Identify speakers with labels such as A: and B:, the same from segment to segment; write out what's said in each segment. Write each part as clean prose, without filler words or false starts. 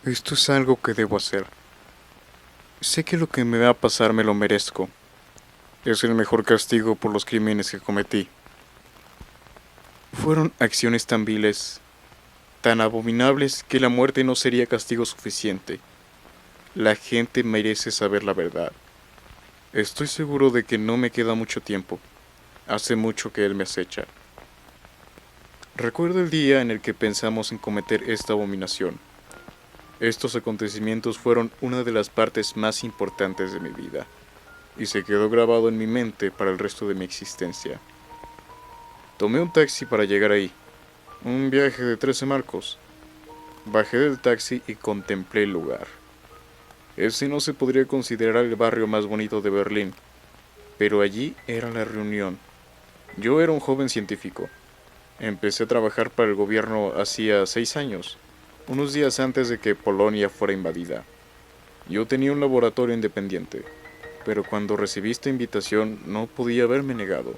A: Esto es algo que debo hacer. Sé que lo que me va a pasar me lo merezco. Es el mejor castigo por los crímenes que cometí. Fueron acciones tan viles, tan abominables que la muerte no sería castigo suficiente. La gente merece saber la verdad. Estoy seguro de que no me queda mucho tiempo. Hace mucho que él me acecha. Recuerdo el día en el que pensamos en cometer esta abominación. Estos acontecimientos fueron una de las partes más importantes de mi vida, y se quedó grabado en mi mente para el resto de mi existencia. Tomé un taxi para llegar ahí, un viaje de 13 marcos. Bajé del taxi y contemplé el lugar. Ese no se podría considerar el barrio más bonito de Berlín, pero allí era la reunión. Yo era un joven científico. Empecé a trabajar para el gobierno hacía 6 años, unos días antes de que Polonia fuera invadida. Yo tenía un laboratorio independiente, pero cuando recibí esta invitación no podía haberme negado.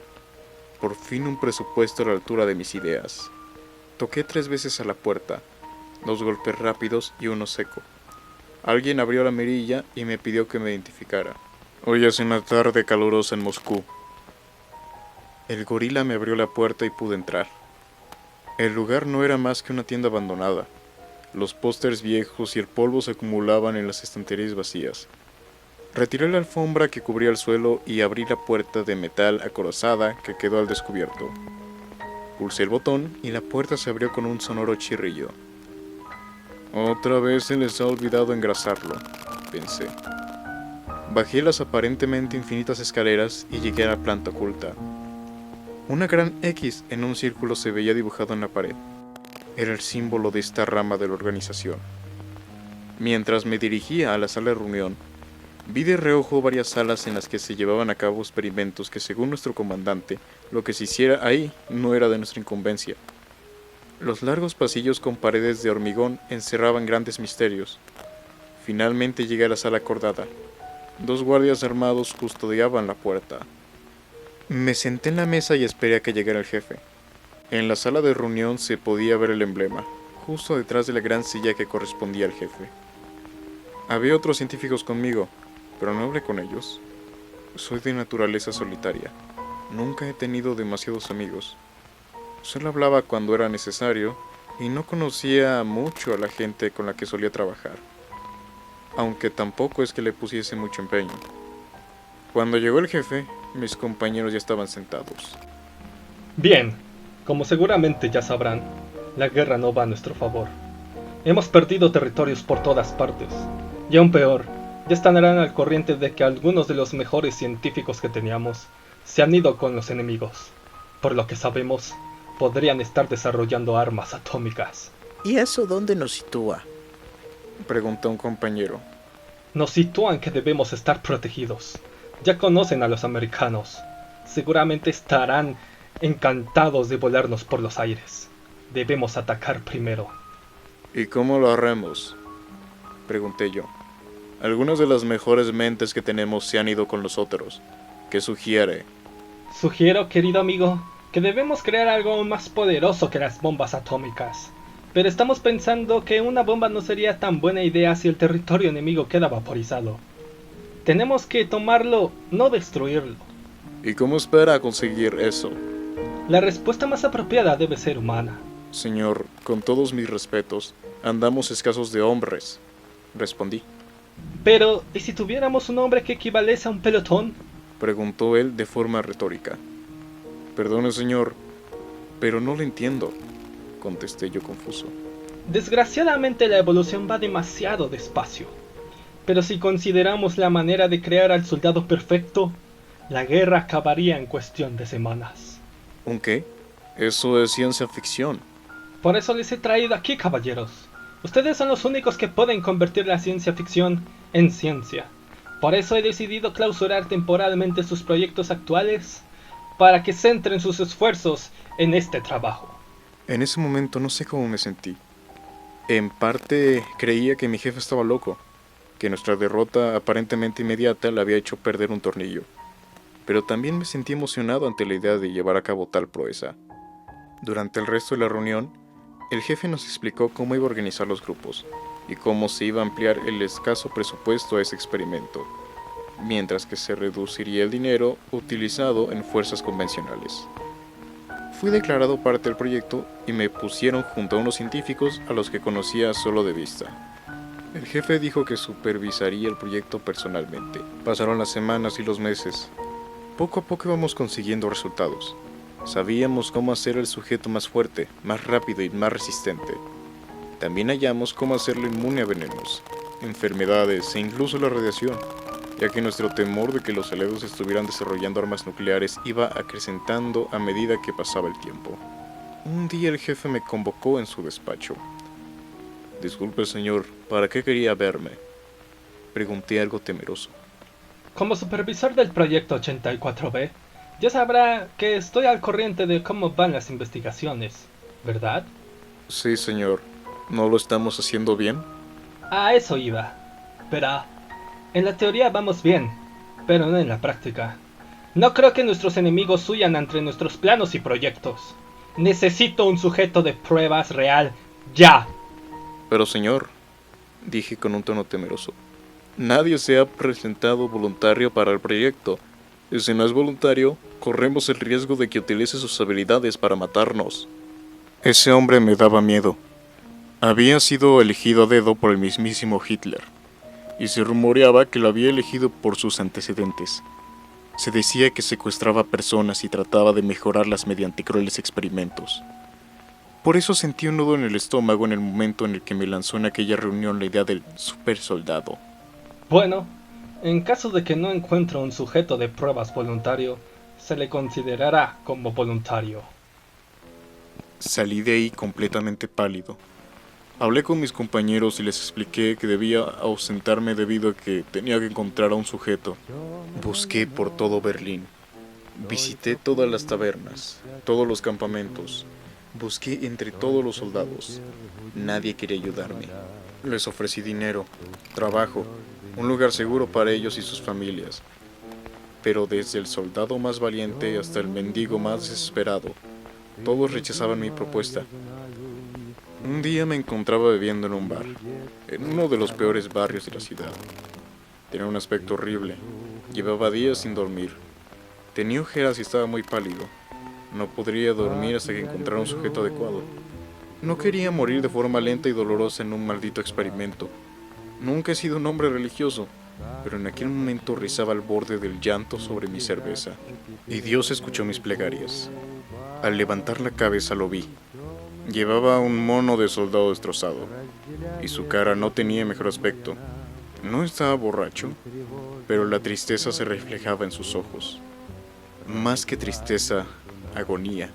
A: Por fin un presupuesto a la altura de mis ideas. Toqué 3 veces a la puerta, 2 golpes rápidos y uno seco. Alguien abrió la mirilla y me pidió que me identificara. Hoy es una tarde calurosa en Moscú. El gorila me abrió la puerta y pude entrar. El lugar no era más que una tienda abandonada. Los pósters viejos y el polvo se acumulaban en las estanterías vacías. Retiré la alfombra que cubría el suelo y abrí la puerta de metal acorazada que quedó al descubierto. Pulsé el botón y la puerta se abrió con un sonoro chirrido. Otra vez se les ha olvidado engrasarlo, pensé. Bajé las aparentemente infinitas escaleras y llegué a la planta oculta. Una gran X en un círculo se veía dibujado en la pared. Era el símbolo de esta rama de la organización. Mientras me dirigía a la sala de reunión, vi de reojo varias salas en las que se llevaban a cabo experimentos que, según nuestro comandante, lo que se hiciera ahí no era de nuestra incumbencia. Los largos pasillos con paredes de hormigón encerraban grandes misterios. Finalmente llegué a la sala acordada. 2 guardias armados custodiaban la puerta. Me senté en la mesa y esperé a que llegara el jefe. En la sala de reunión se podía ver el emblema, justo detrás de la gran silla que correspondía al jefe. Había otros científicos conmigo, pero no hablé con ellos. Soy de naturaleza solitaria. Nunca he tenido demasiados amigos. Solo hablaba cuando era necesario y no conocía mucho a la gente con la que solía trabajar, aunque tampoco es que le pusiese mucho empeño. Cuando llegó el jefe, mis compañeros ya estaban sentados.
B: Bien, como seguramente ya sabrán, la guerra no va a nuestro favor. Hemos perdido territorios por todas partes. Y aún peor, ya estarán al corriente de que algunos de los mejores científicos que teníamos se han ido con los enemigos. Por lo que sabemos, podrían estar desarrollando armas atómicas.
C: ¿Y eso dónde nos sitúa?
A: Preguntó un compañero.
B: Nos sitúan que debemos estar protegidos. Ya conocen a los americanos. Seguramente estarán encantados de volarnos por los aires. Debemos atacar primero.
A: ¿Y cómo lo haremos?, pregunté yo. Algunas de las mejores mentes que tenemos se han ido con los otros. ¿Qué sugiere?
B: Sugiero, querido amigo, que debemos crear algo aún más poderoso que las bombas atómicas. Pero estamos pensando que una bomba no sería tan buena idea si el territorio enemigo queda vaporizado. Tenemos que tomarlo, no destruirlo.
A: ¿Y cómo espera conseguir eso?
B: La respuesta más apropiada debe ser humana.
A: Señor, con todos mis respetos, andamos escasos de hombres, respondí.
B: Pero, ¿y si tuviéramos un hombre que equivalece a un pelotón?
A: Preguntó él de forma retórica. Perdone, señor, pero no lo entiendo, contesté yo confuso.
B: Desgraciadamente la evolución va demasiado despacio. Pero si consideramos la manera de crear al soldado perfecto, la guerra acabaría en cuestión de semanas.
A: ¿Un qué? Eso es ciencia ficción.
B: Por eso les he traído aquí, caballeros. Ustedes son los únicos que pueden convertir la ciencia ficción en ciencia. Por eso he decidido clausurar temporalmente sus proyectos actuales para que centren sus esfuerzos en este trabajo.
A: En ese momento no sé cómo me sentí. En parte creía que mi jefe estaba loco, que nuestra derrota aparentemente inmediata le había hecho perder un tornillo. Pero también me sentí emocionado ante la idea de llevar a cabo tal proeza. Durante el resto de la reunión, el jefe nos explicó cómo iba a organizar los grupos y cómo se iba a ampliar el escaso presupuesto a ese experimento, mientras que se reduciría el dinero utilizado en fuerzas convencionales. Fui declarado parte del proyecto y me pusieron junto a unos científicos a los que conocía solo de vista. El jefe dijo que supervisaría el proyecto personalmente. Pasaron las semanas y los meses. Poco a poco íbamos consiguiendo resultados. Sabíamos cómo hacer el sujeto más fuerte, más rápido y más resistente. También hallamos cómo hacerlo inmune a venenos, enfermedades e incluso la radiación, ya que nuestro temor de que los aliados estuvieran desarrollando armas nucleares iba acrecentando a medida que pasaba el tiempo. Un día el jefe me convocó en su despacho. «Disculpe, señor, ¿para qué quería verme?», pregunté algo temeroso.
B: Como supervisor del proyecto 84B, ya sabrá que estoy al corriente de cómo van las investigaciones, ¿verdad?
A: Sí, señor. ¿No lo estamos haciendo bien?
B: A eso iba. Pero en la teoría vamos bien, pero no en la práctica. No creo que nuestros enemigos huyan entre nuestros planos y proyectos. Necesito un sujeto de pruebas real, ya.
A: Pero, señor, dije con un tono temeroso, nadie se ha presentado voluntario para el proyecto. Y si no es voluntario, corremos el riesgo de que utilice sus habilidades para matarnos. Ese hombre me daba miedo. Había sido elegido a dedo por el mismísimo Hitler, y se rumoreaba que lo había elegido por sus antecedentes. Se decía que secuestraba personas y trataba de mejorarlas mediante crueles experimentos. Por eso sentí un nudo en el estómago en el momento en el que me lanzó en aquella reunión la idea del supersoldado.
B: Bueno, en caso de que no encuentre un sujeto de pruebas voluntario, se le considerará como voluntario.
A: Salí de ahí completamente pálido. Hablé con mis compañeros y les expliqué que debía ausentarme debido a que tenía que encontrar a un sujeto. Busqué por todo Berlín. Visité todas las tabernas, todos los campamentos. Busqué entre todos los soldados. Nadie quería ayudarme. Les ofrecí dinero, trabajo, un lugar seguro para ellos y sus familias. Pero desde el soldado más valiente hasta el mendigo más desesperado, todos rechazaban mi propuesta. Un día me encontraba bebiendo en un bar, en uno de los peores barrios de la ciudad. Tenía un aspecto horrible. Llevaba días sin dormir. Tenía ojeras y estaba muy pálido. No podría dormir hasta que encontrara un sujeto adecuado. No quería morir de forma lenta y dolorosa en un maldito experimento. Nunca he sido un hombre religioso, pero en aquel momento rizaba al borde del llanto sobre mi cerveza. Y Dios escuchó mis plegarias. Al levantar la cabeza lo vi. Llevaba un mono de soldado destrozado, y su cara no tenía mejor aspecto. No estaba borracho, pero la tristeza se reflejaba en sus ojos. Más que tristeza, agonía.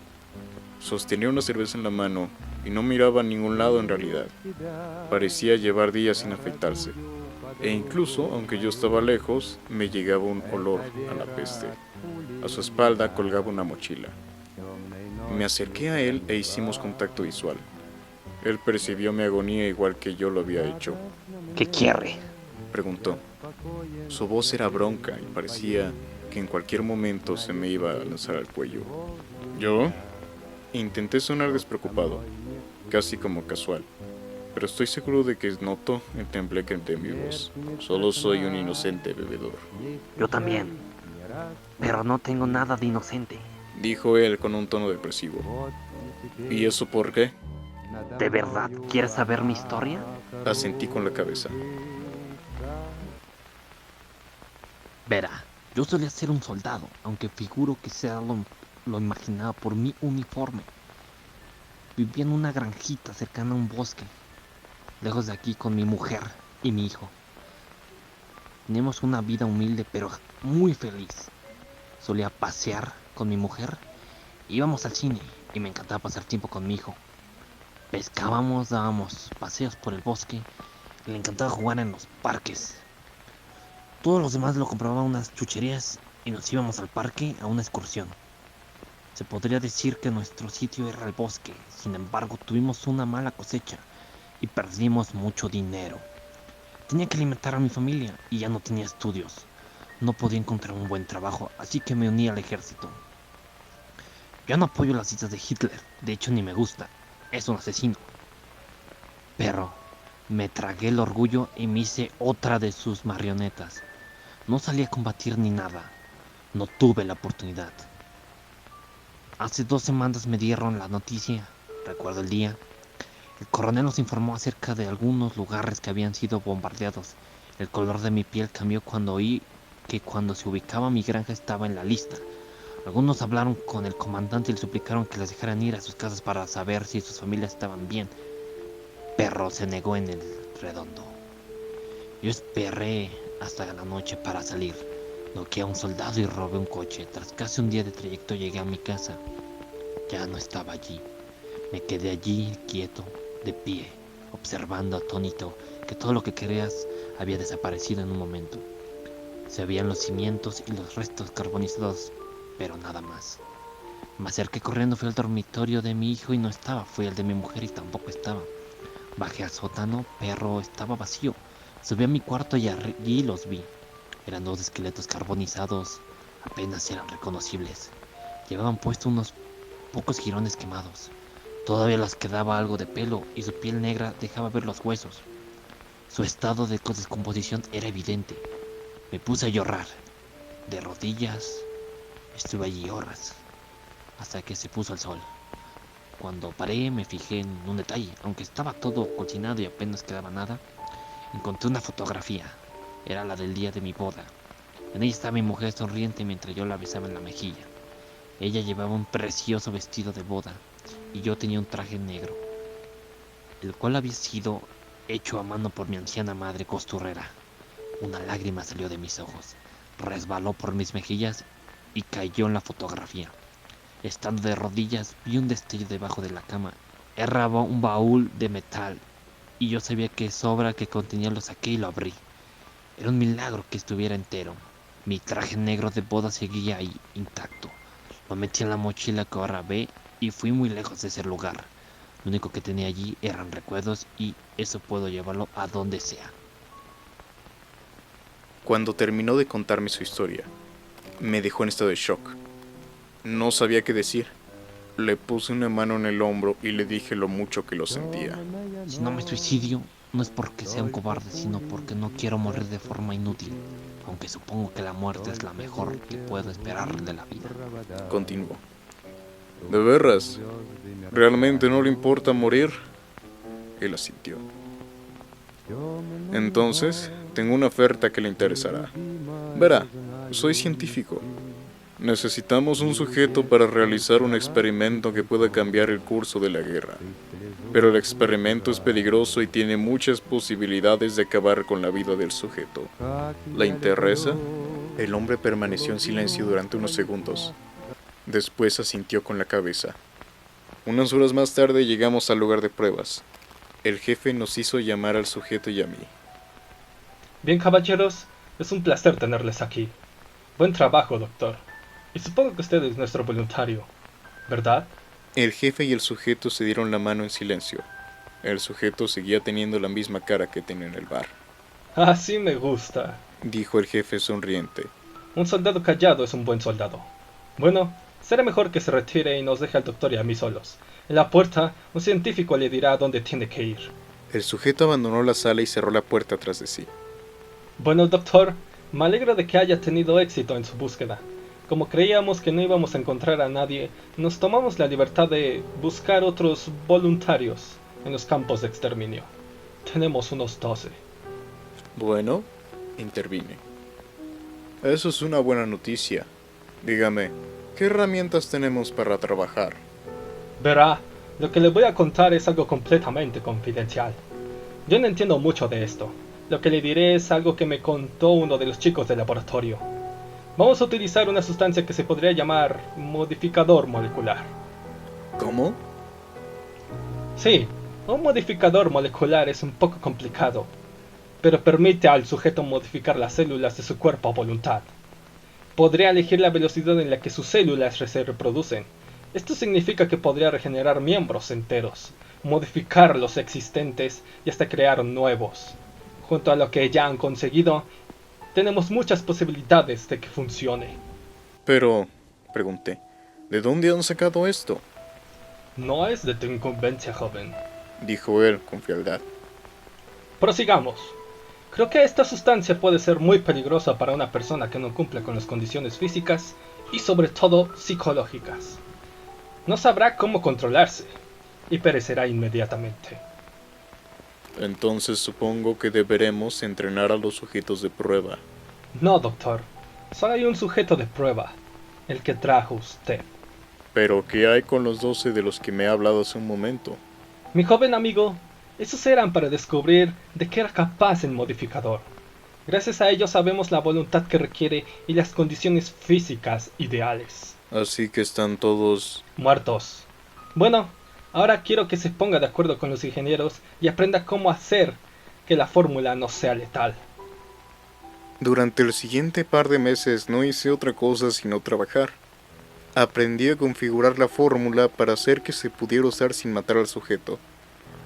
A: Sostenía una cerveza en la mano y no miraba a ningún lado en realidad. Parecía llevar días sin afeitarse. E incluso, aunque yo estaba lejos, me llegaba un olor a la peste. A su espalda colgaba una mochila. Me acerqué a él e hicimos contacto visual. Él percibió mi agonía igual que yo lo había hecho.
D: ¿Qué quiere?,
A: preguntó. Su voz era bronca y parecía que en cualquier momento se me iba a lanzar al cuello. ¿Yo? Intenté sonar despreocupado, casi como casual, pero estoy seguro de que notó el tembleque de mi voz. Solo soy un inocente bebedor.
D: Yo también, pero no tengo nada de inocente.
A: Dijo él con un tono depresivo. ¿Y eso por qué?
D: ¿De verdad quieres saber mi historia?
A: Asentí con la cabeza.
D: Verá, yo solía ser un soldado, aunque figuro que sea lo imaginaba por mi uniforme. Vivía en una granjita cercana a un bosque, lejos de aquí con mi mujer y mi hijo. Teníamos una vida humilde pero muy feliz. Solía pasear con mi mujer, íbamos al cine y me encantaba pasar tiempo con mi hijo. Pescábamos, dábamos paseos por el bosque y le encantaba jugar en los parques. Todos los demás lo compraban unas chucherías y nos íbamos al parque a una excursión. Se podría decir que nuestro sitio era el bosque, sin embargo tuvimos una mala cosecha y perdimos mucho dinero. Tenía que alimentar a mi familia y ya no tenía estudios. No podía encontrar un buen trabajo, así que me uní al ejército. Yo no apoyo las ideas de Hitler, de hecho ni me gusta, es un asesino. Pero Me tragué el orgullo y me hice otra de sus marionetas. No salí a combatir ni nada. No tuve la oportunidad. Hace 2 semanas me dieron la noticia, recuerdo el día. El coronel nos informó acerca de algunos lugares que habían sido bombardeados. El color de mi piel cambió cuando oí que cuando se ubicaba mi granja estaba en la lista. Algunos hablaron con el comandante y le suplicaron que les dejaran ir a sus casas para saber si sus familias estaban bien. Perro se negó en el redondo. Yo esperé hasta la noche para salir. Noqueé a un soldado y robé un coche. Tras casi un día de trayecto llegué a mi casa. Ya no estaba allí. Me quedé allí quieto, de pie, observando atónito que todo lo que creas había desaparecido en un momento. Se veían los cimientos y los restos carbonizados, pero nada más. Me acerqué corriendo, fui al dormitorio de mi hijo y no estaba. Fui al de mi mujer y tampoco estaba. Bajé al sótano, pero estaba vacío. Subí a mi cuarto y allí los vi. Eran 2 esqueletos carbonizados, apenas eran reconocibles. Llevaban puestos unos pocos jirones quemados. Todavía les quedaba algo de pelo y su piel negra dejaba ver los huesos. Su estado de descomposición era evidente. Me puse a llorar. De rodillas, estuve allí horas, hasta que se puso el sol. Cuando paré me fijé en un detalle. Aunque estaba todo cocinado y apenas quedaba nada, encontré una fotografía. Era la del día de mi boda. En ella estaba mi mujer sonriente mientras yo la besaba en la mejilla. Ella llevaba un precioso vestido de boda y yo tenía un traje negro, el cual había sido hecho a mano por mi anciana madre costurera. Una lágrima salió de mis ojos, resbaló por mis mejillas y cayó en la fotografía. Estando de rodillas, vi un destello debajo de la cama. Era un baúl de metal y yo sabía que sobra que contenía lo saqué y lo abrí. Era un milagro que estuviera entero. Mi traje negro de boda seguía ahí, intacto. Lo metí en la mochila que ahora ve y fui muy lejos de ese lugar. Lo único que tenía allí eran recuerdos y eso puedo llevarlo a donde sea.
A: Cuando terminó de contarme su historia, me dejó en estado de shock. No sabía qué decir. Le puse una mano en el hombro y le dije lo mucho que lo sentía.
D: Si no me suicidio, no es porque sea un cobarde, sino porque no quiero morir de forma inútil. Aunque supongo que la muerte es la mejor que puedo esperar de la vida.
A: Continuó. ¿De veras? ¿Realmente no le importa morir? Él asintió. Entonces, tengo una oferta que le interesará. Verá, soy científico. Necesitamos un sujeto para realizar un experimento que pueda cambiar el curso de la guerra. Pero el experimento es peligroso y tiene muchas posibilidades de acabar con la vida del sujeto. ¿Le interesa? El hombre permaneció en silencio durante unos segundos. Después asintió con la cabeza. Unas horas más tarde llegamos al lugar de pruebas. El jefe nos hizo llamar al sujeto y a mí.
B: Bien, caballeros, es un placer tenerles aquí. Buen trabajo, doctor. Y supongo que usted es nuestro voluntario, ¿verdad?
A: El jefe y el sujeto se dieron la mano en silencio. El sujeto seguía teniendo la misma cara que tenía en el bar.
B: Así me gusta.
A: Dijo el jefe sonriente.
B: Un soldado callado es un buen soldado. Bueno, será mejor que se retire y nos deje al doctor y a mí solos. En la puerta, un científico le dirá a dónde tiene que ir.
A: El sujeto abandonó la sala y cerró la puerta tras de sí.
B: Bueno, doctor, me alegro de que haya tenido éxito en su búsqueda. Como creíamos que no íbamos a encontrar a nadie, nos tomamos la libertad de buscar otros voluntarios en los campos de exterminio. Tenemos unos 12.
A: Bueno, intervine. Eso es una buena noticia. Dígame, ¿qué herramientas tenemos para trabajar?
B: Verá, lo que le voy a contar es algo completamente confidencial. Yo no entiendo mucho de esto. Lo que le diré es algo que me contó uno de los chicos del laboratorio. Vamos a utilizar una sustancia que se podría llamar modificador molecular.
A: ¿Cómo?
B: Sí, un modificador molecular es un poco complicado, pero permite al sujeto modificar las células de su cuerpo a voluntad. Podría elegir la velocidad en la que sus células se reproducen. Esto significa que podría regenerar miembros enteros, modificar los existentes y hasta crear nuevos. Junto a lo que ya han conseguido, tenemos muchas posibilidades de que funcione.
A: Pero, pregunté, ¿de dónde han sacado esto?
B: No es de tu incumbencia, joven.
A: Dijo él con frialdad.
B: Prosigamos. Creo que esta sustancia puede ser muy peligrosa para una persona que no cumple con las condiciones físicas y sobre todo psicológicas. No sabrá cómo controlarse y perecerá inmediatamente.
A: Entonces supongo que deberemos entrenar a los sujetos de prueba.
B: No, doctor. Solo hay un sujeto de prueba, el que trajo usted.
A: Pero ¿qué hay con los 12 de los que me ha hablado hace un momento?
B: Mi joven amigo, esos eran para descubrir de qué era capaz el modificador. Gracias a ellos sabemos la voluntad que requiere y las condiciones físicas ideales.
A: Así que están todos...
B: Muertos. Bueno, ahora quiero que se ponga de acuerdo con los ingenieros y aprenda cómo hacer que la fórmula no sea letal.
A: Durante el siguiente par de meses no hice otra cosa sino trabajar. Aprendí a configurar la fórmula para hacer que se pudiera usar sin matar al sujeto.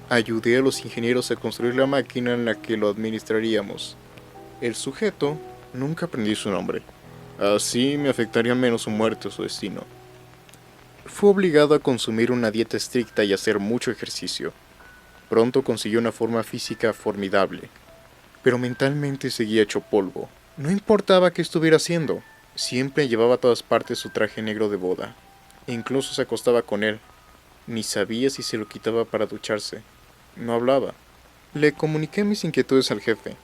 A: Ayudé a los ingenieros a construir la máquina en la que lo administraríamos. El sujeto, nunca aprendí su nombre. Así me afectaría menos su muerte o su destino. Fue obligado a consumir una dieta estricta y hacer mucho ejercicio. Pronto consiguió una forma física formidable, pero mentalmente seguía hecho polvo. No importaba qué estuviera haciendo, siempre llevaba a todas partes su traje negro de boda. Incluso se acostaba con él. Ni sabía si se lo quitaba para ducharse. No hablaba. Le comuniqué mis inquietudes al jefe,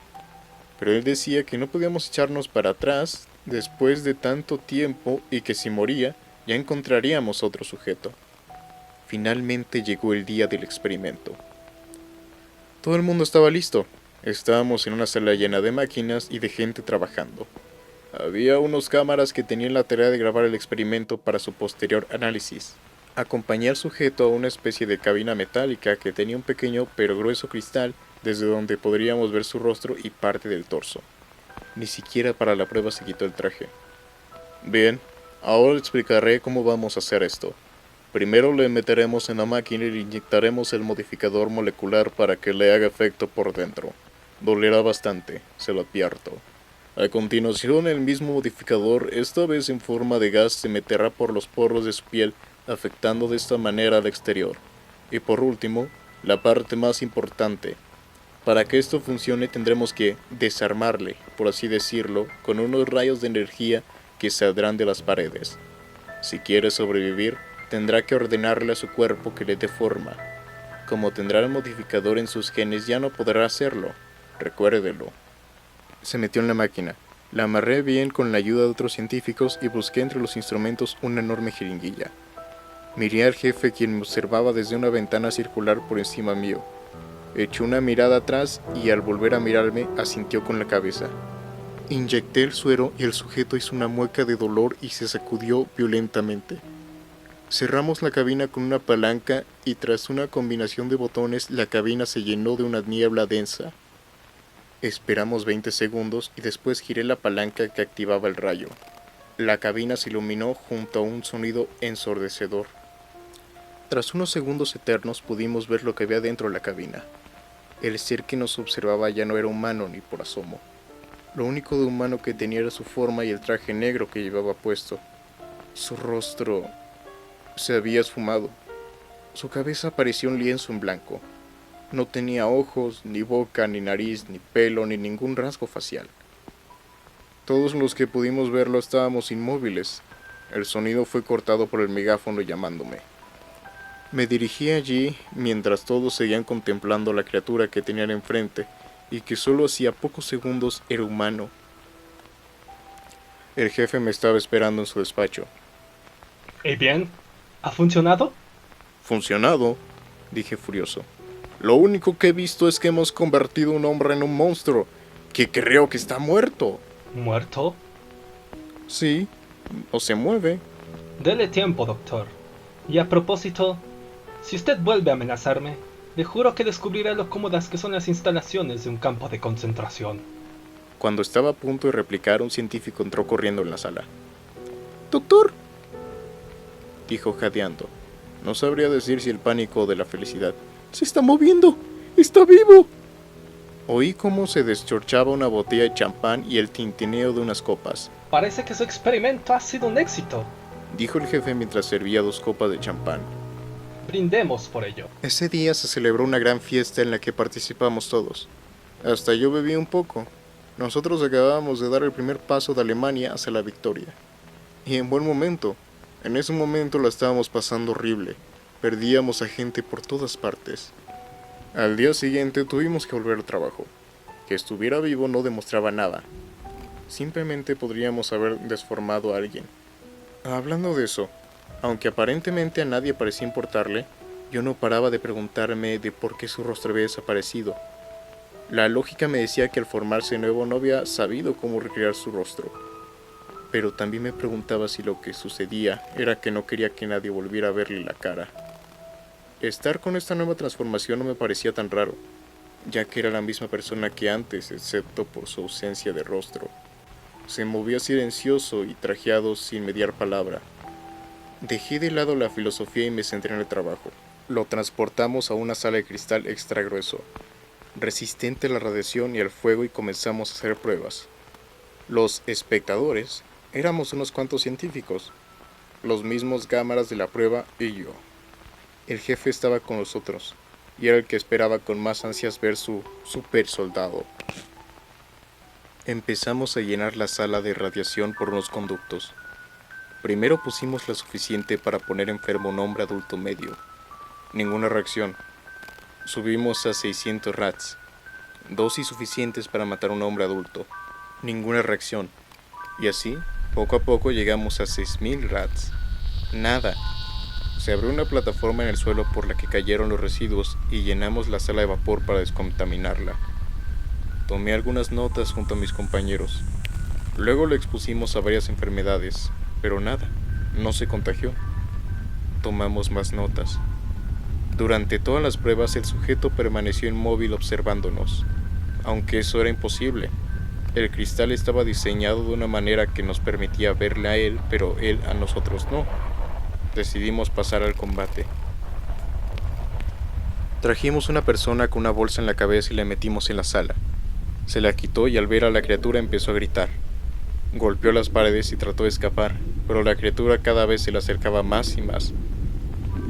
A: pero él decía que no podíamos echarnos para atrás después de tanto tiempo y que si moría, ya encontraríamos otro sujeto. Finalmente llegó el día del experimento. Todo el mundo estaba listo. Estábamos en una sala llena de máquinas y de gente trabajando. Había unos cámaras que tenían la tarea de grabar el experimento para su posterior análisis. Acompañé al sujeto a una especie de cabina metálica que tenía un pequeño pero grueso cristal desde donde podríamos ver su rostro y parte del torso. Ni siquiera para la prueba se quitó el traje. Bien, ahora le explicaré cómo vamos a hacer esto. Primero le meteremos en la máquina y le inyectaremos el modificador molecular para que le haga efecto por dentro. Dolerá bastante, se lo advierto. A continuación, el mismo modificador, esta vez en forma de gas, se meterá por los poros de su piel, afectando de esta manera al exterior. Y por último, la parte más importante. Para que esto funcione tendremos que desarmarle, por así decirlo, con unos rayos de energía que saldrán de las paredes. Si quiere sobrevivir, tendrá que ordenarle a su cuerpo que le dé forma. Como tendrá el modificador en sus genes, ya no podrá hacerlo. Recuérdelo. Se metió en la máquina. La amarré bien con la ayuda de otros científicos y busqué entre los instrumentos una enorme jeringuilla. Miré al jefe, quien me observaba desde una ventana circular por encima mío. Echó una mirada atrás y al volver a mirarme asintió con la cabeza. Inyecté el suero y el sujeto hizo una mueca de dolor y se sacudió violentamente. Cerramos la cabina con una palanca y tras una combinación de botones la cabina se llenó de una niebla densa. Esperamos 20 segundos y después giré la palanca que activaba el rayo. La cabina se iluminó junto a un sonido ensordecedor. Tras unos segundos eternos pudimos ver lo que había dentro de la cabina. El ser que nos observaba ya no era humano ni por asomo. Lo único de humano que tenía era su forma y el traje negro que llevaba puesto. Su rostro se había esfumado. Su cabeza parecía un lienzo en blanco. No tenía ojos, ni boca, ni nariz, ni pelo, ni ningún rasgo facial. Todos los que pudimos verlo estábamos inmóviles. El sonido fue cortado por el megáfono llamándome. Me dirigí allí mientras todos seguían contemplando la criatura que tenían enfrente y que solo hacía pocos segundos era humano. El jefe me estaba esperando en su despacho.
B: ¿Y bien? ¿Ha funcionado?
A: ¿Funcionado?, dije furioso. Lo único que he visto es que hemos convertido a un hombre en un monstruo, que creo que está muerto.
B: ¿Muerto?
A: Sí, o se mueve.
B: Dele tiempo, doctor. Y a propósito, si usted vuelve a amenazarme, le juro que descubriré lo cómodas que son las instalaciones de un campo de concentración.
A: Cuando estaba a punto de replicar, un científico entró corriendo en la sala. «¡Doctor!», dijo jadeando. No sabría decir si el pánico o de la felicidad. «¡Se está moviendo! ¡Está vivo!». Oí cómo se deschorchaba una botella de champán y el tintineo de unas copas.
B: Parece que su experimento ha sido un éxito,
A: dijo el jefe mientras servía 2 copas de champán.
B: Brindemos por ello.
A: Ese día se celebró una gran fiesta en la que participamos todos. Hasta yo bebí un poco. Nosotros acabábamos de dar el primer paso de Alemania hacia la victoria. Y en buen momento. En ese momento la estábamos pasando horrible. Perdíamos a gente por todas partes. Al día siguiente tuvimos que volver al trabajo. Que estuviera vivo no demostraba nada. Simplemente podríamos haber desformado a alguien. Hablando de eso, aunque aparentemente a nadie parecía importarle, yo no paraba de preguntarme de por qué su rostro había desaparecido. La lógica me decía que al formarse de nuevo no había sabido cómo recrear su rostro. Pero también me preguntaba si lo que sucedía era que no quería que nadie volviera a verle la cara. Estar con esta nueva transformación no me parecía tan raro, ya que era la misma persona que antes, excepto por su ausencia de rostro. Se movía silencioso y trajeado sin mediar palabra. Dejé de lado la filosofía y me centré en el trabajo. Lo transportamos a una sala de cristal extra grueso, resistente a la radiación y al fuego, y comenzamos a hacer pruebas. Los espectadores éramos unos cuantos científicos, los mismos cámaras de la prueba y yo. El jefe estaba con nosotros, y era el que esperaba con más ansias ver su super soldado. Empezamos a llenar la sala de radiación por unos conductos. Primero pusimos la suficiente para poner enfermo a un hombre adulto medio. Ninguna reacción. Subimos a 600 rats. Dosis suficientes para matar a un hombre adulto. Ninguna reacción. Y así, poco a poco llegamos a 6000 rats. Nada. Se abrió una plataforma en el suelo por la que cayeron los residuos y llenamos la sala de vapor para descontaminarla. Tomé algunas notas junto a mis compañeros. Luego lo expusimos a varias enfermedades, pero nada, no se contagió. Tomamos más notas. Durante todas las pruebas el sujeto permaneció inmóvil observándonos, aunque eso era imposible. El cristal estaba diseñado de una manera que nos permitía verle a él, pero él a nosotros no. Decidimos pasar al combate. Trajimos una persona con una bolsa en la cabeza y la metimos en la sala. Se la quitó y al ver a la criatura empezó a gritar. Golpeó las paredes y trató de escapar, pero la criatura cada vez se le acercaba más y más.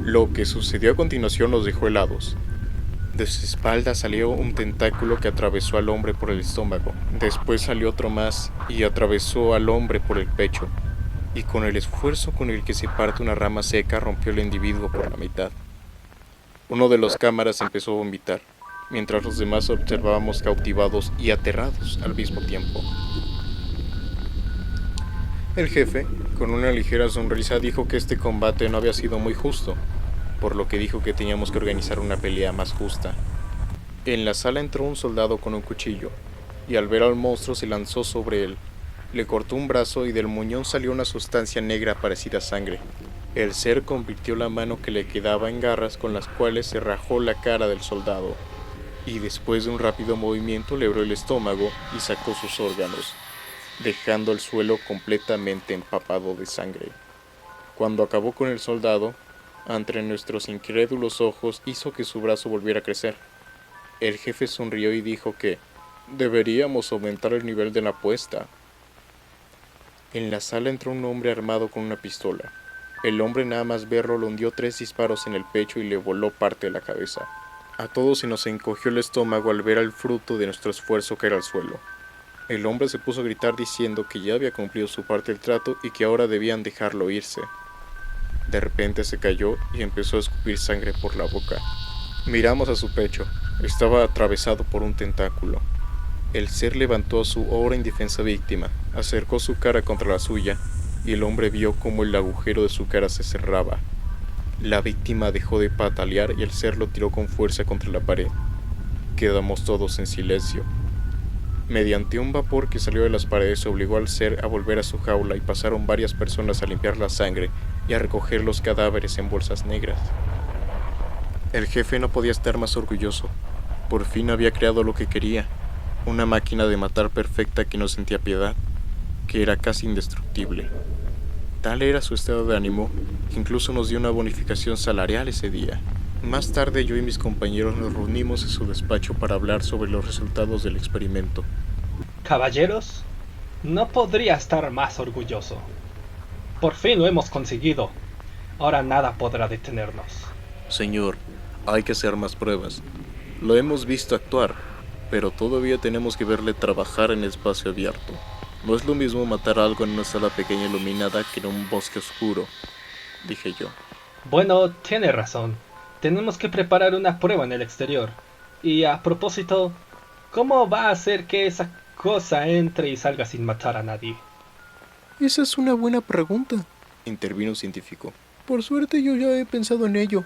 A: Lo que sucedió a continuación nos dejó helados. De su espalda salió un tentáculo que atravesó al hombre por el estómago. Después salió otro más y atravesó al hombre por el pecho. Y con el esfuerzo con el que se parte una rama seca rompió el individuo por la mitad. Uno de los cámaras empezó a vomitar, mientras los demás observábamos cautivados y aterrados al mismo tiempo. El jefe, con una ligera sonrisa, dijo que este combate no había sido muy justo, por lo que dijo que teníamos que organizar una pelea más justa. En la sala entró un soldado con un cuchillo, y al ver al monstruo se lanzó sobre él. Le cortó un brazo y del muñón salió una sustancia negra parecida a sangre. El ser convirtió la mano que le quedaba en garras con las cuales se rajó la cara del soldado, y después de un rápido movimiento le abrió el estómago y sacó sus órganos, dejando el suelo completamente empapado de sangre. Cuando acabó con el soldado, ante nuestros incrédulos ojos hizo que su brazo volviera a crecer. El jefe sonrió y dijo que deberíamos aumentar el nivel de la apuesta. En la sala entró un hombre armado con una pistola. El hombre, nada más verlo, le hundió 3 disparos en el pecho y le voló parte de la cabeza. A todos se nos encogió el estómago al ver al fruto de nuestro esfuerzo caer al suelo. El hombre se puso a gritar diciendo que ya había cumplido su parte del trato y que ahora debían dejarlo irse. De repente se cayó y empezó a escupir sangre por la boca. Miramos a su pecho. Estaba atravesado por un tentáculo. El ser levantó a su ahora indefensa víctima, acercó su cara contra la suya, y el hombre vio cómo el agujero de su cara se cerraba. La víctima dejó de patalear y el ser lo tiró con fuerza contra la pared. Quedamos todos en silencio. Mediante un vapor que salió de las paredes obligó al ser a volver a su jaula y pasaron varias personas a limpiar la sangre y a recoger los cadáveres en bolsas negras. El jefe no podía estar más orgulloso. Por fin había creado lo que quería, una máquina de matar perfecta que no sentía piedad, que era casi indestructible. Tal era su estado de ánimo que incluso nos dio una bonificación salarial ese día. Más tarde yo y mis compañeros nos reunimos en su despacho para hablar sobre los resultados del experimento.
B: Caballeros, no podría estar más orgulloso. Por fin lo hemos conseguido. Ahora nada podrá detenernos.
A: Señor, hay que hacer más pruebas. Lo hemos visto actuar. pero todavía tenemos que verle trabajar en espacio abierto. No es lo mismo matar algo en una sala pequeña iluminada que en un bosque oscuro, dije yo.
B: Bueno, tiene razón. Tenemos que preparar una prueba en el exterior. Y a propósito, ¿cómo va a hacer que esa cosa entre y salga sin matar a nadie?
C: Esa es una buena pregunta,
A: Intervino un científico.
C: Por suerte yo ya he pensado en ello.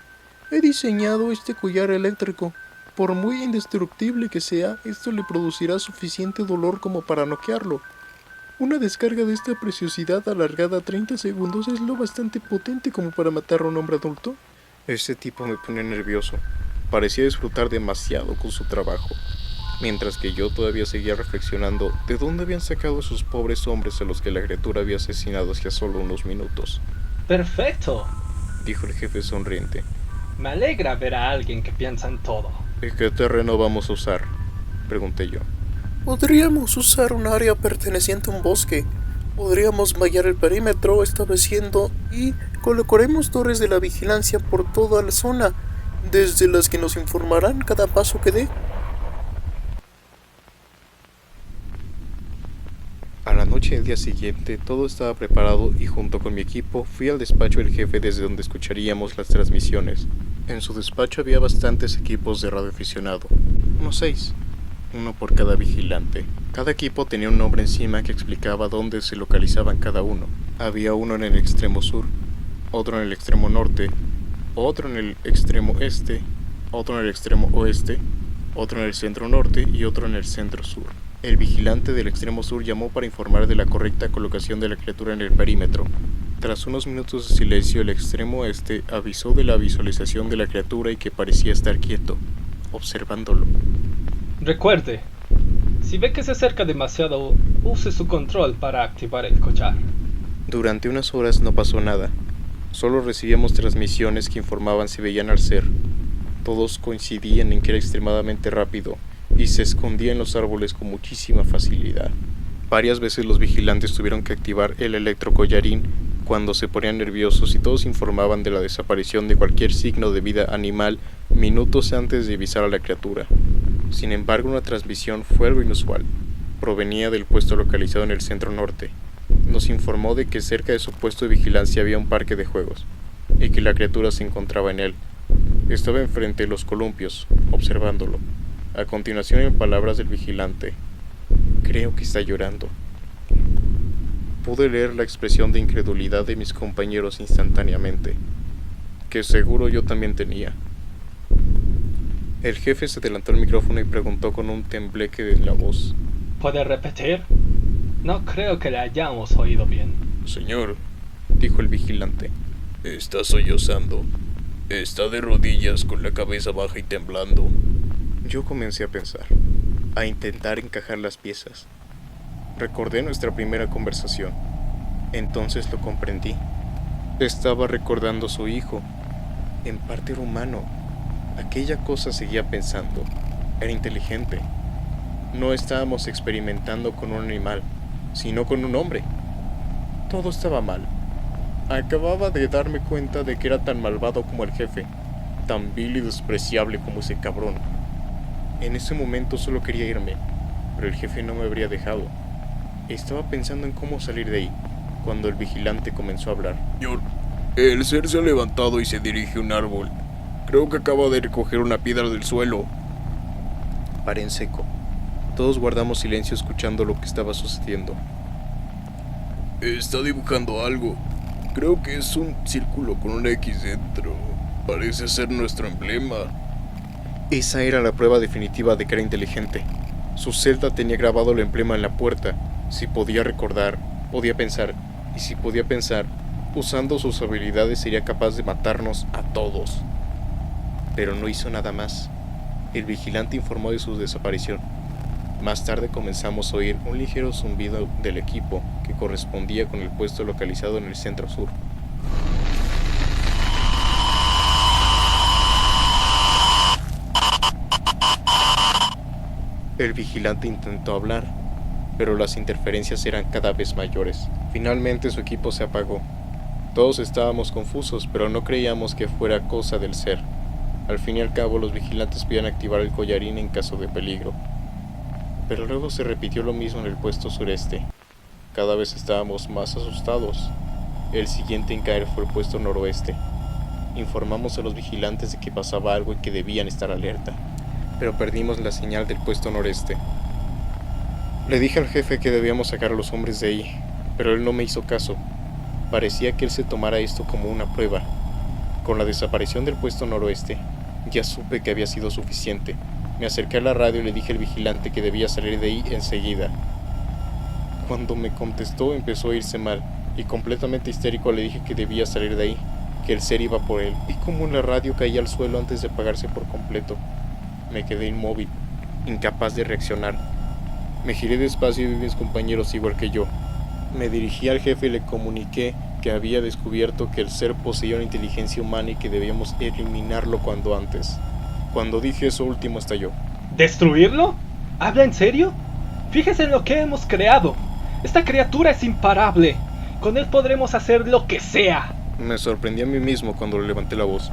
C: He diseñado este collar eléctrico. Por muy indestructible que sea, esto le producirá suficiente dolor como para noquearlo. Una descarga de esta preciosidad alargada a 30 segundos es lo bastante potente como para matar a un hombre adulto.
A: Ese tipo me pone nervioso. Parecía disfrutar demasiado con su trabajo, mientras que yo todavía seguía reflexionando de dónde habían sacado esos pobres hombres a los que la criatura había asesinado hacía solo unos minutos.
B: ¡Perfecto!
A: Dijo el jefe sonriente.
B: Me alegra ver a alguien que piensa en todo.
A: ¿Y qué terreno vamos a usar?, pregunté yo.
C: Podríamos usar un área perteneciente a un bosque. Podríamos vallar el perímetro estableciendo y colocaremos torres de la vigilancia por toda la zona, desde las que nos informarán cada paso que dé.
A: A la noche del día siguiente todo estaba preparado y junto con mi equipo fui al despacho del jefe desde donde escucharíamos las transmisiones. En su despacho había bastantes equipos de radioaficionado, unos 6, uno por cada vigilante. Cada equipo tenía un nombre encima que explicaba dónde se localizaban cada uno. Había uno en el extremo sur, otro en el extremo norte, otro en el extremo este, otro en el extremo oeste, otro en el centro norte y otro en el centro sur. El vigilante del extremo sur llamó para informar de la correcta colocación de la criatura en el perímetro. Tras unos minutos de silencio, el extremo oeste avisó de la visualización de la criatura y que parecía estar quieto, observándolo.
B: Recuerde, si ve que se acerca demasiado, use su control para activar el collar.
A: Durante unas horas no pasó nada. Solo recibíamos transmisiones que informaban si veían al ser. Todos coincidían en que era extremadamente rápido y se escondía en los árboles con muchísima facilidad. Varias veces los vigilantes tuvieron que activar el electrocollarín cuando se ponían nerviosos y todos informaban de la desaparición de cualquier signo de vida animal minutos antes de avisar a la criatura. Sin embargo, una transmisión fue algo inusual. Provenía del puesto localizado en el centro norte. Nos informó de que cerca de su puesto de vigilancia había un parque de juegos y que la criatura se encontraba en él. Estaba enfrente de los columpios, observándolo. A continuación, en palabras del vigilante, creo que está llorando. Pude leer la expresión de incredulidad de mis compañeros instantáneamente, que seguro yo también tenía. El jefe se adelantó al micrófono y preguntó con un tembleque en la voz.
B: ¿Puede repetir? No creo que le hayamos oído bien.
A: Señor, dijo el vigilante, está sollozando. Está de rodillas con la cabeza baja y temblando. Yo comencé a pensar, a intentar encajar las piezas. Recordé nuestra primera conversación. Entonces lo comprendí. Estaba recordando a su hijo. En parte era humano. Aquella cosa seguía pensando. Era inteligente. No estábamos experimentando con un animal, sino con un hombre. Todo estaba mal. Acababa de darme cuenta de que era tan malvado como el jefe, tan vil y despreciable como ese cabrón. En ese momento solo quería irme, pero el jefe no me habría dejado. Estaba pensando en cómo salir de ahí, cuando el vigilante comenzó a hablar. Señor, el ser se ha levantado y se dirige a un árbol. Creo que acaba de recoger una piedra del suelo. Paré en seco. Todos guardamos silencio escuchando lo que estaba sucediendo. Está dibujando algo. Creo que es un círculo con una X dentro. Parece ser nuestro emblema. Esa era la prueba definitiva de que era inteligente. Su celda tenía grabado el emblema en la puerta. Si podía recordar, podía pensar. Y si podía pensar, usando sus habilidades sería capaz de matarnos a todos. Pero no hizo nada más. El vigilante informó de su desaparición. Más tarde comenzamos a oír un ligero zumbido del equipo que correspondía con el puesto localizado en el centro sur. El vigilante intentó hablar, pero las interferencias eran cada vez mayores. Finalmente su equipo se apagó. Todos estábamos confusos, pero no creíamos que fuera cosa del ser. Al fin y al cabo, los vigilantes podían activar el collarín en caso de peligro. Pero luego se repitió lo mismo en el puesto sureste. Cada vez estábamos más asustados. El siguiente en caer fue el puesto noroeste. Informamos a los vigilantes de que pasaba algo y que debían estar alerta, pero perdimos la señal del puesto noreste. Le dije al jefe que debíamos sacar a los hombres de ahí, pero él no me hizo caso. Parecía que él se tomara esto como una prueba. Con la desaparición del puesto noroeste, ya supe que había sido suficiente. Me acerqué a la radio y le dije al vigilante que debía salir de ahí enseguida. Cuando me contestó empezó a irse mal, y completamente histérico le dije que debía salir de ahí, que el ser iba por él. Vi como la radio caía al suelo antes de apagarse por completo. Me quedé inmóvil, incapaz de reaccionar. Me giré despacio y vi a mis compañeros igual que yo. Me dirigí al jefe y le comuniqué que había descubierto que el ser poseía una inteligencia humana y que debíamos eliminarlo cuanto antes. Cuando dije eso último estalló.
B: ¿Destruirlo? ¿Habla en serio? Fíjese en lo que hemos creado. Esta criatura es imparable. Con él podremos hacer lo que sea.
A: Me sorprendí a mí mismo cuando le levanté la voz.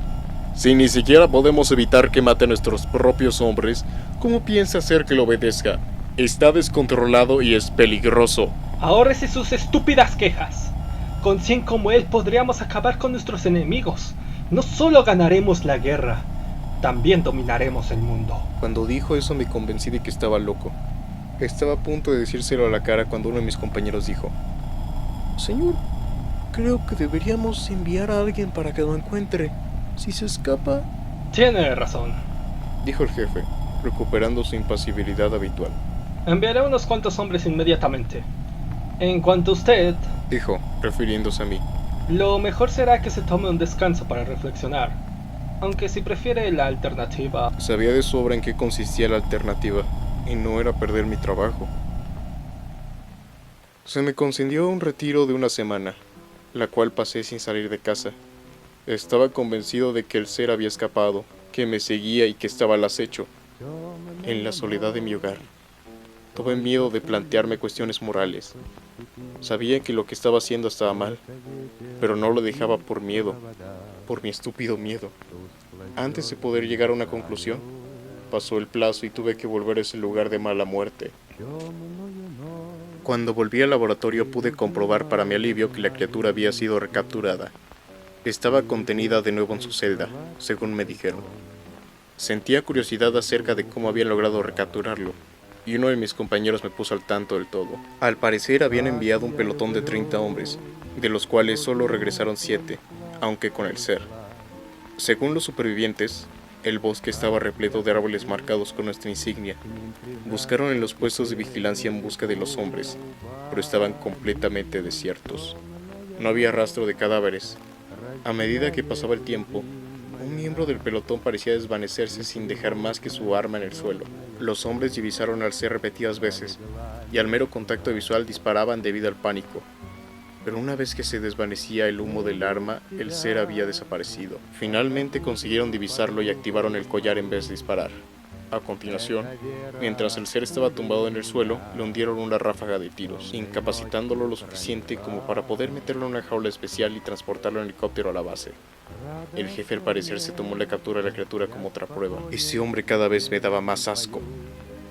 A: Si ni siquiera podemos evitar que mate a nuestros propios hombres, ¿cómo piensa hacer que lo obedezca? Está descontrolado y es peligroso.
B: Ahórrese sus estúpidas quejas. Con 100 como él podríamos acabar con nuestros enemigos. No solo ganaremos la guerra, también dominaremos el mundo.
A: Cuando dijo eso me convencí de que estaba loco. Estaba a punto de decírselo a la cara cuando uno de mis compañeros dijo:
C: Señor, creo que deberíamos enviar a alguien para que lo encuentre. Si se escapa...
B: Tiene razón.
A: Dijo el jefe, recuperando su impasibilidad habitual.
B: Enviaré unos cuantos hombres inmediatamente. En cuanto a usted,
A: Dijo, refiriéndose a mí.
B: lo mejor será que se tome un descanso para reflexionar. Aunque si prefiere la alternativa...
A: Sabía de sobra en qué consistía la alternativa, y no era perder mi trabajo. Se me concedió un retiro de una semana, la cual pasé sin salir de casa. Estaba convencido de que el ser había escapado, que me seguía y que estaba al acecho, en la soledad de mi hogar. Tuve miedo de plantearme cuestiones morales. Sabía que lo que estaba haciendo estaba mal, pero no lo dejaba por miedo, por mi estúpido miedo. Antes de poder llegar a una conclusión, pasó el plazo y tuve que volver a ese lugar de mala muerte. Cuando volví al laboratorio pude comprobar para mi alivio que la criatura había sido recapturada. Estaba contenida de nuevo en su celda, según me dijeron. Sentía curiosidad acerca de cómo habían logrado recapturarlo, y uno de mis compañeros me puso al tanto del todo. Al parecer habían enviado un pelotón de 30 hombres, de los cuales solo regresaron 7, aunque con el ser. Según los supervivientes, el bosque estaba repleto de árboles marcados con nuestra insignia. Buscaron en los puestos de vigilancia en busca de los hombres, pero estaban completamente desiertos. No había rastro de cadáveres. A medida que pasaba el tiempo, un miembro del pelotón parecía desvanecerse sin dejar más que su arma en el suelo. Los hombres divisaron al ser repetidas veces, y al mero contacto visual disparaban debido al pánico. Pero una vez que se desvanecía el humo del arma, el ser había desaparecido. Finalmente consiguieron divisarlo y activaron el collar en vez de disparar. A continuación, mientras el ser estaba tumbado en el suelo, le hundieron una ráfaga de tiros, incapacitándolo lo suficiente como para poder meterlo en una jaula especial y transportarlo en helicóptero a la base. El jefe al parecer se tomó la captura de la criatura como otra prueba. Ese hombre cada vez me daba más asco.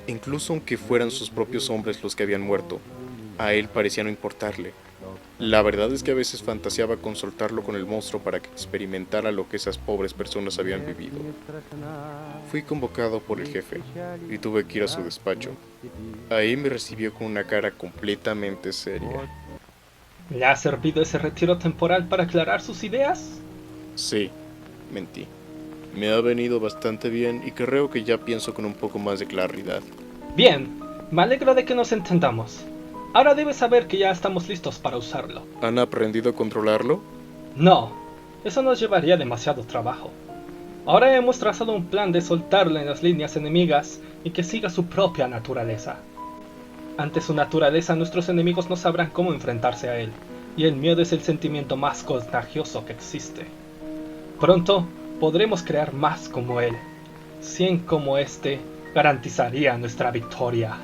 A: Incluso aunque fueran sus propios hombres los que habían muerto, a él parecía no importarle. La verdad es que a veces fantaseaba con soltarlo con el monstruo para que experimentara lo que esas pobres personas habían vivido. Fui convocado por el jefe y tuve que ir a su despacho. Ahí me recibió con una cara completamente seria.
B: ¿Le ha servido ese retiro temporal para aclarar sus ideas?
A: Sí, mentí. Me ha venido bastante bien y creo que ya pienso con un poco más de claridad.
B: Bien, me alegro de que nos entendamos. Ahora debes saber que ya estamos listos para usarlo.
A: ¿Han aprendido a controlarlo?
B: No, eso nos llevaría demasiado trabajo. Ahora hemos trazado un plan de soltarlo en las líneas enemigas y que siga su propia naturaleza. Ante su naturaleza, nuestros enemigos no sabrán cómo enfrentarse a él, y el miedo es el sentimiento más contagioso que existe. Pronto podremos crear más como él. 100 como este garantizaría nuestra victoria.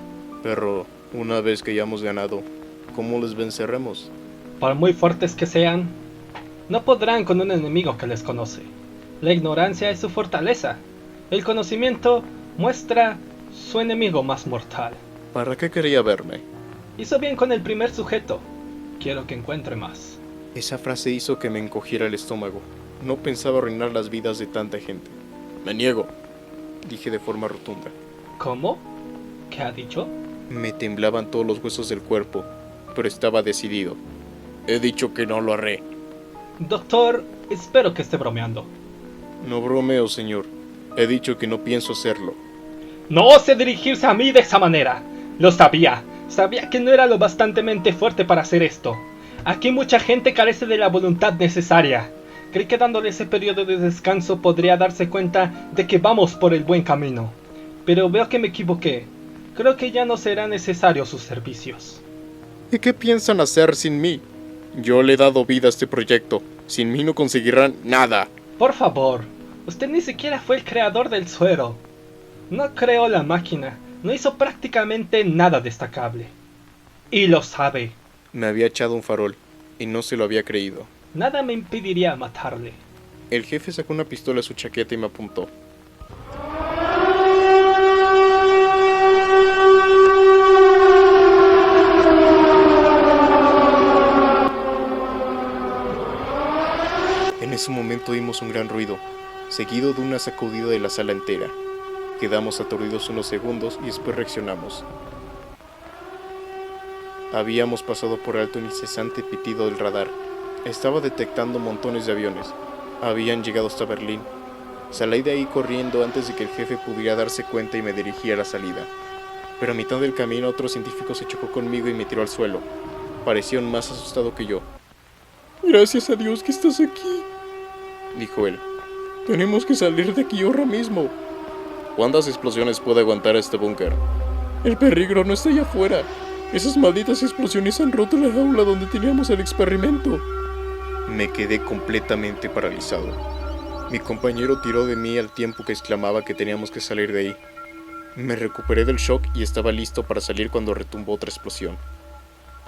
A: Pero una vez que hayamos ganado, ¿cómo les venceremos?
B: Por muy fuertes que sean, no podrán con un enemigo que les conoce. La ignorancia es su fortaleza. El conocimiento muestra su enemigo más mortal.
A: ¿Para qué quería verme?
B: Hizo bien con el primer sujeto. Quiero que encuentre más.
A: Esa frase hizo que me encogiera el estómago. No pensaba arruinar las vidas de tanta gente. Me niego, dije de forma rotunda.
B: ¿Cómo? ¿Qué ha dicho?
A: Me temblaban todos los huesos del cuerpo, pero estaba decidido. He dicho que no lo haré.
B: Doctor, espero que esté bromeando.
A: No bromeo, señor. He dicho que no pienso hacerlo.
B: No ose dirigirse a mí de esa manera. Lo sabía. Sabía que no era lo bastantemente fuerte para hacer esto. Aquí mucha gente carece de la voluntad necesaria. Creí que dándole ese periodo de descanso podría darse cuenta de que vamos por el buen camino. Pero veo que me equivoqué. Creo que ya no serán necesarios sus servicios.
A: ¿Y qué piensan hacer sin mí? Yo le he dado vida a este proyecto. Sin mí no conseguirán nada.
B: Por favor, usted ni siquiera fue el creador del suero. No creó la máquina. No hizo prácticamente nada destacable. Y lo sabe.
A: Me había echado un farol, y no se lo había creído.
B: Nada me impediría matarle.
A: El jefe sacó una pistola de su chaqueta y me apuntó. En ese momento oímos un gran ruido, seguido de una sacudida de la sala entera. Quedamos aturdidos unos segundos y después reaccionamos. Habíamos pasado por alto el incesante pitido del radar. Estaba detectando montones de aviones. Habían llegado hasta Berlín. Salí de ahí corriendo antes de que el jefe pudiera darse cuenta y me dirigí a la salida. Pero a mitad del camino otro científico se chocó conmigo y me tiró al suelo. Parecía aún más asustado que yo.
C: Gracias a Dios que estás aquí.
A: Dijo él.
C: Tenemos que salir de aquí ahora mismo.
A: ¿Cuántas explosiones puede aguantar este búnker?
C: El peligro no está allá afuera. Esas malditas explosiones han roto la jaula donde teníamos el experimento.
A: Me quedé completamente paralizado. Mi compañero tiró de mí al tiempo que exclamaba que teníamos que salir de ahí. Me recuperé del shock y estaba listo para salir cuando retumbó otra explosión.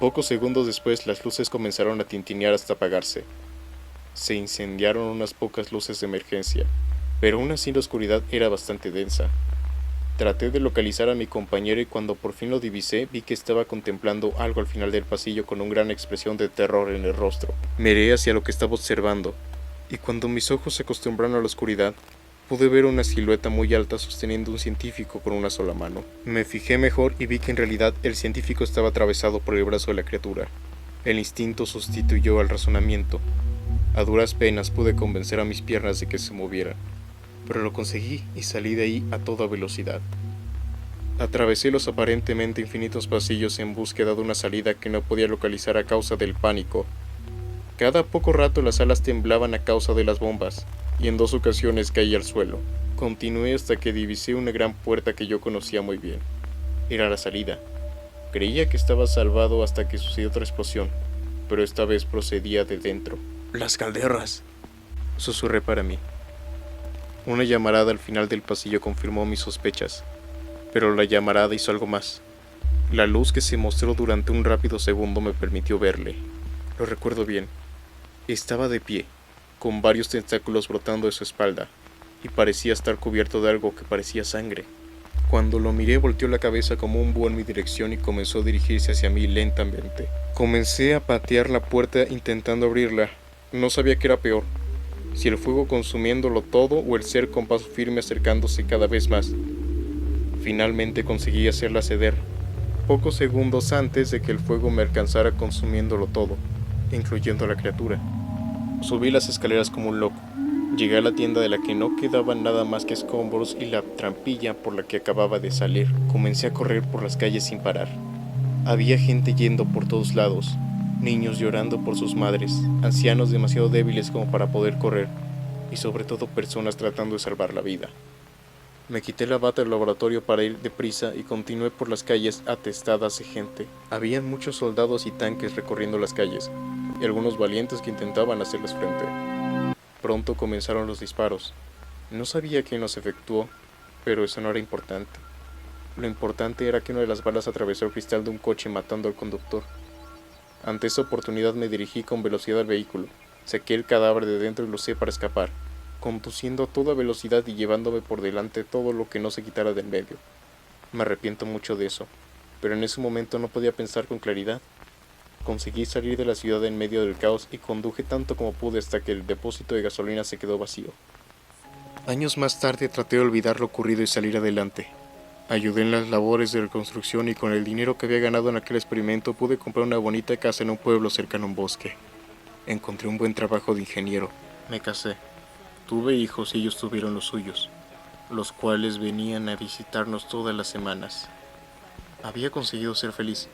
A: Pocos segundos después las luces comenzaron a tintinear hasta apagarse. Se incendiaron unas pocas luces de emergencia, pero aún así la oscuridad era bastante densa. Traté de localizar a mi compañero y cuando por fin lo divisé vi que estaba contemplando algo al final del pasillo con una gran expresión de terror en el rostro. Miré hacia lo que estaba observando, y cuando mis ojos se acostumbraron a la oscuridad, pude ver una silueta muy alta sosteniendo un científico con una sola mano. Me fijé mejor y vi que en realidad el científico estaba atravesado por el brazo de la criatura. El instinto sustituyó al razonamiento. A duras penas pude convencer a mis piernas de que se movieran, pero lo conseguí y salí de ahí a toda velocidad. Atravesé los aparentemente infinitos pasillos en búsqueda de una salida que no podía localizar a causa del pánico. Cada poco rato las alas temblaban a causa de las bombas, y en 2 ocasiones caí al suelo. Continué hasta que divisé una gran puerta que yo conocía muy bien. Era la salida. Creía que estaba salvado hasta que sucedió otra explosión, pero esta vez procedía de dentro. «¡Las calderas!», susurré para mí. Una llamarada al final del pasillo confirmó mis sospechas, pero la llamarada hizo algo más. La luz que se mostró durante un rápido segundo me permitió verle. Lo recuerdo bien. Estaba de pie, con varios tentáculos brotando de su espalda, y parecía estar cubierto de algo que parecía sangre. Cuando lo miré volteó la cabeza como un búho en mi dirección y comenzó a dirigirse hacia mí lentamente. Comencé a patear la puerta intentando abrirla. No sabía qué era peor, si el fuego consumiéndolo todo o el ser con paso firme acercándose cada vez más. Finalmente conseguí hacerla ceder, pocos segundos antes de que el fuego me alcanzara consumiéndolo todo, incluyendo a la criatura. Subí las escaleras como un loco. Llegué a la tienda de la que no quedaban nada más que escombros y la trampilla por la que acababa de salir. Comencé a correr por las calles sin parar. Había gente yendo por todos lados, niños llorando por sus madres, ancianos demasiado débiles como para poder correr, y sobre todo personas tratando de salvar la vida. Me quité la bata del laboratorio para ir deprisa y continué por las calles atestadas de gente. Habían muchos soldados y tanques recorriendo las calles, y algunos valientes que intentaban hacerles frente. Pronto comenzaron los disparos. No sabía quién los efectuó, pero eso no era importante. Lo importante era que una de las balas atravesó el cristal de un coche matando al conductor. Ante esa oportunidad me dirigí con velocidad al vehículo, saqué el cadáver de dentro y lo usé para escapar, conduciendo a toda velocidad y llevándome por delante todo lo que no se quitara del medio. Me arrepiento mucho de eso. pero en ese momento no podía pensar con claridad. Conseguí salir de la ciudad en medio del caos y conduje tanto como pude hasta que el depósito de gasolina se quedó vacío. Años más tarde traté de olvidar lo ocurrido y salir adelante. Ayudé en las labores de reconstrucción y con el dinero que había ganado en aquel experimento pude comprar una bonita casa en un pueblo cercano a un bosque. Encontré un buen trabajo de ingeniero. Me casé. Tuve hijos y ellos tuvieron los suyos, los cuales venían a visitarnos todas las semanas. Había conseguido ser feliz,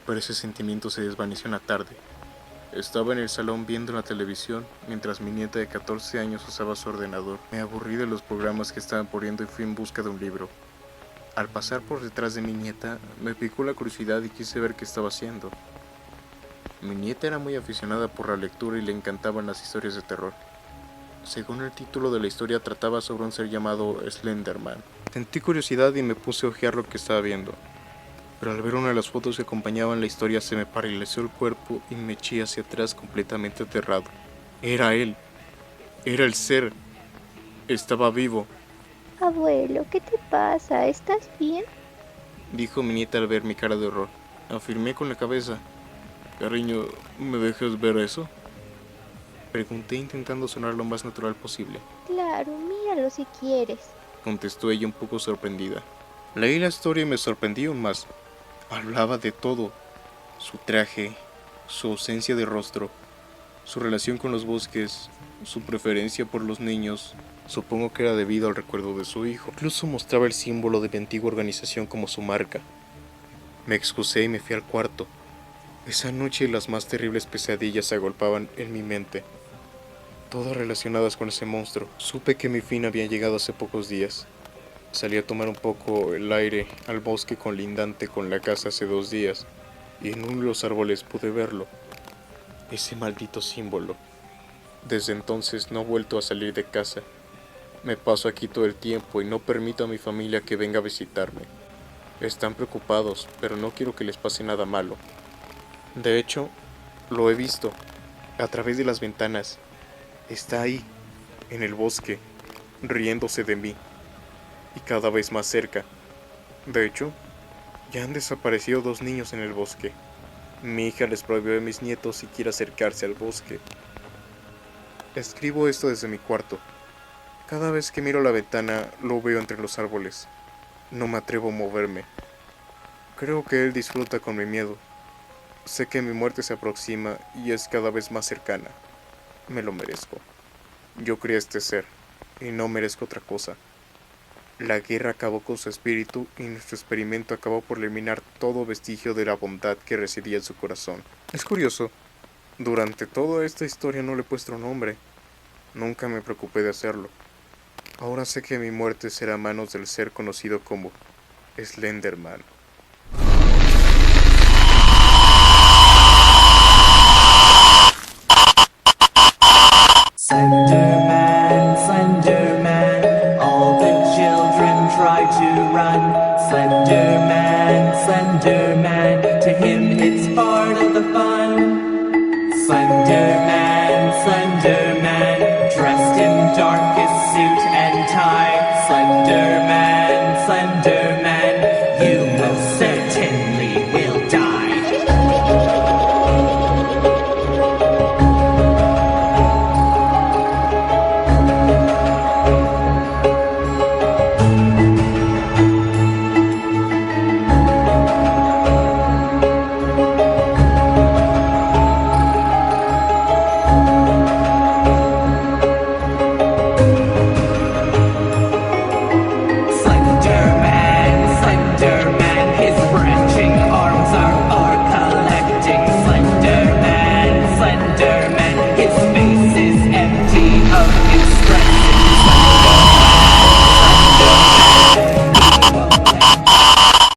A: pero ese sentimiento se desvaneció en la tarde. Estaba en el salón viendo la televisión mientras mi nieta de 14 años usaba su ordenador. Me aburrí de los programas que estaban poniendo y fui en busca de un libro. Al pasar por detrás de mi nieta, me picó la curiosidad y quise ver qué estaba haciendo. Mi nieta era muy aficionada por la lectura y le encantaban las historias de terror. Según el título de la historia, trataba sobre un ser llamado Slenderman. Sentí curiosidad y me puse a hojear lo que estaba viendo. Pero al ver una de las fotos que acompañaban la historia se me paralizó el cuerpo y me eché hacia atrás completamente aterrado. Era él. Era el ser. Estaba vivo.
E: Abuelo, ¿qué te pasa? ¿Estás bien?
A: Dijo mi nieta al ver mi cara de horror. Afirmé con la cabeza. Cariño, ¿me dejas ver eso? Pregunté intentando sonar lo más natural posible.
E: Claro, míralo si quieres.
A: Contestó ella un poco sorprendida. Leí la historia y me sorprendí aún más. Hablaba de todo. Su traje, su ausencia de rostro, su relación con los bosques, su preferencia por los niños. Supongo que era debido al recuerdo de su hijo. Incluso mostraba el símbolo de mi antigua organización como su marca. Me excusé y me fui al cuarto. Esa noche las más terribles pesadillas se agolpaban en mi mente, todas relacionadas con ese monstruo. Supe que mi fin había llegado hace pocos días. Salí a tomar un poco el aire al bosque colindante con la casa hace 2 días, y en uno de los árboles pude verlo, ese maldito símbolo. Desde entonces no he vuelto a salir de casa. Me paso aquí todo el tiempo y no permito a mi familia que venga a visitarme. Están preocupados, pero no quiero que les pase nada malo. De hecho, lo he visto, a través de las ventanas. Está ahí, en el bosque, riéndose de mí, y cada vez más cerca. De hecho, ya han desaparecido 2 niños en el bosque. Mi hija les prohibió a mis nietos siquiera acercarse al bosque. Escribo esto desde mi cuarto. Cada vez que miro la ventana, lo veo entre los árboles. No me atrevo a moverme. Creo que él disfruta con mi miedo. Sé que mi muerte se aproxima y es cada vez más cercana. Me lo merezco. Yo crié a este ser, y no merezco otra cosa. La guerra acabó con su espíritu y nuestro experimento acabó por eliminar todo vestigio de la bondad que residía en su corazón. Es curioso, durante toda esta historia no le he puesto nombre. Nunca me preocupé de hacerlo. Ahora sé que mi muerte será a manos del ser conocido como Slenderman.
F: Slenderman, Slenderman, all the children try to run. Slenderman, Slenderman, to him it's far.